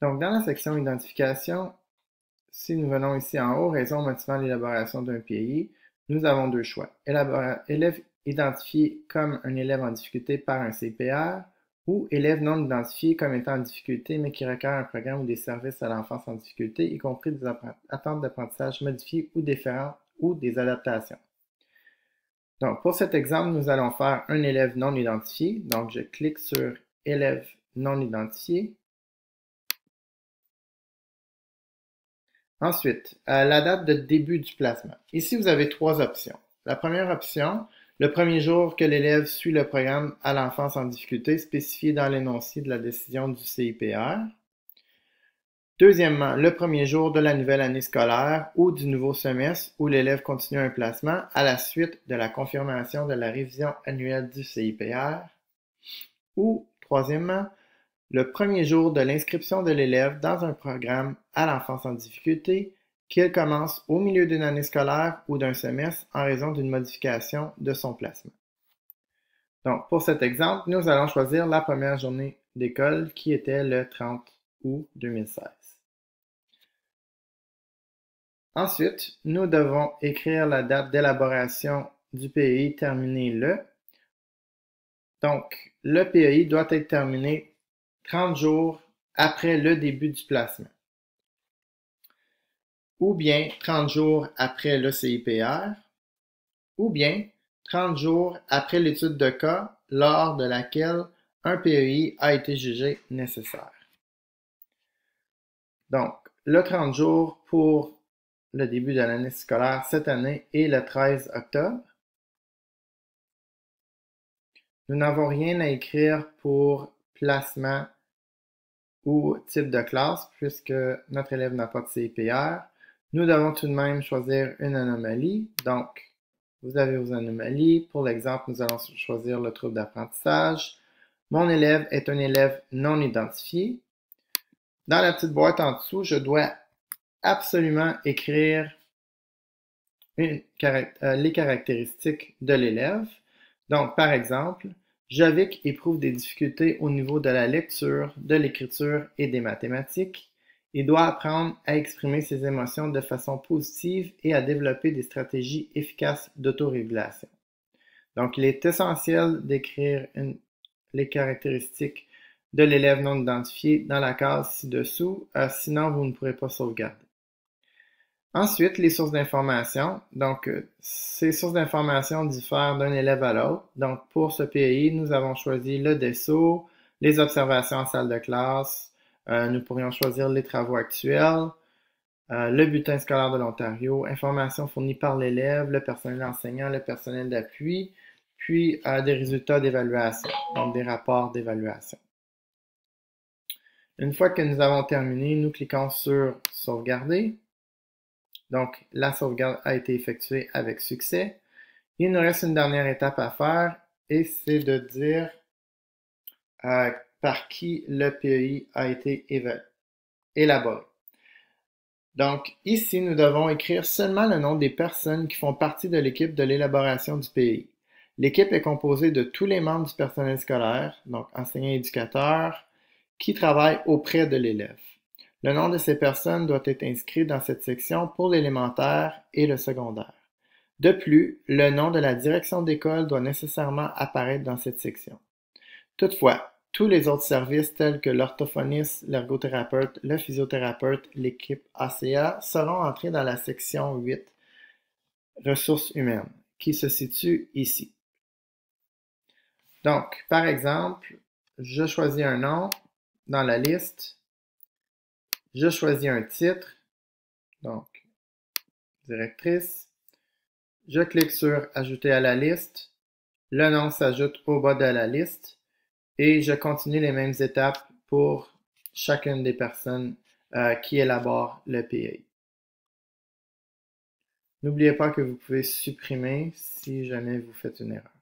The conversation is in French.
Donc, dans la section Identification, si nous venons ici en haut, raison motivant l'élaboration d'un PI, nous avons deux choix. Élève identifié comme un élève en difficulté par un CPR ou élève non identifié comme étant en difficulté mais qui requiert un programme ou des services à l'enfance en difficulté, y compris des attentes d'apprentissage modifiées ou différentes ou des adaptations. Donc, pour cet exemple, nous allons faire un élève non identifié. Donc, je clique sur élève non identifié. Ensuite, la date de début du placement. Ici, vous avez trois options. La première option, le premier jour que l'élève suit le programme à l'enfance en difficulté spécifié dans l'énoncé de la décision du CIPR. Deuxièmement, le premier jour de la nouvelle année scolaire ou du nouveau semestre où l'élève continue un placement à la suite de la confirmation de la révision annuelle du CIPR. Ou, troisièmement, le premier jour de l'inscription de l'élève dans un programme à l'enfance en difficulté, qu'il commence au milieu d'une année scolaire ou d'un semestre en raison d'une modification de son placement. Donc, pour cet exemple, nous allons choisir la première journée d'école qui était le 30 août 2016. Ensuite, nous devons écrire la date d'élaboration du PEI terminée le. Donc, le PEI doit être terminé 30 jours après le début du placement, ou bien 30 jours après le CIPR, ou bien 30 jours après l'étude de cas lors de laquelle un PEI a été jugé nécessaire. Donc, le 30 jours pour le début de l'année scolaire cette année est le 13 octobre. Nous n'avons rien à écrire pour placement ou type de classe puisque notre élève n'a pas de CIPR. Nous devons tout de même choisir une anomalie. Donc, vous avez vos anomalies. Pour l'exemple, nous allons choisir le trouble d'apprentissage. Mon élève est un élève non identifié. Dans la petite boîte en dessous, je dois absolument écrire les caractéristiques de l'élève. Donc, par exemple, Jovic éprouve des difficultés au niveau de la lecture, de l'écriture et des mathématiques. Il doit apprendre à exprimer ses émotions de façon positive et à développer des stratégies efficaces d'autorégulation. Donc, il est essentiel d'écrire les caractéristiques de l'élève non identifié dans la case ci-dessous, sinon vous ne pourrez pas sauvegarder. Ensuite, les sources d'information. Donc, ces sources d'information diffèrent d'un élève à l'autre. Donc, pour ce PEI, nous avons choisi le DESSO, les observations en salle de classe. Nous pourrions choisir les travaux actuels, le bulletin scolaire de l'Ontario, informations fournies par l'élève, le personnel enseignant, le personnel d'appui, puis des résultats d'évaluation, donc des rapports d'évaluation. Une fois que nous avons terminé, nous cliquons sur « Sauvegarder ». Donc, la sauvegarde a été effectuée avec succès. Il nous reste une dernière étape à faire et c'est de dire par qui le PEI a été élaboré. Donc, ici, nous devons écrire seulement le nom des personnes qui font partie de l'équipe de l'élaboration du PEI. L'équipe est composée de tous les membres du personnel scolaire, donc enseignants et éducateurs, qui travaillent auprès de l'élève. Le nom de ces personnes doit être inscrit dans cette section pour l'élémentaire et le secondaire. De plus, le nom de la direction d'école doit nécessairement apparaître dans cette section. Toutefois, tous les autres services tels que l'orthophoniste, l'ergothérapeute, le physiothérapeute, l'équipe ACA seront entrés dans la section 8, ressources humaines, qui se situe ici. Donc, par exemple, je choisis un nom dans la liste. Je choisis un titre, donc directrice. Je clique sur Ajouter à la liste. Le nom s'ajoute au bas de la liste et je continue les mêmes étapes pour chacune des personnes qui élaborent le PEI. N'oubliez pas que vous pouvez supprimer si jamais vous faites une erreur.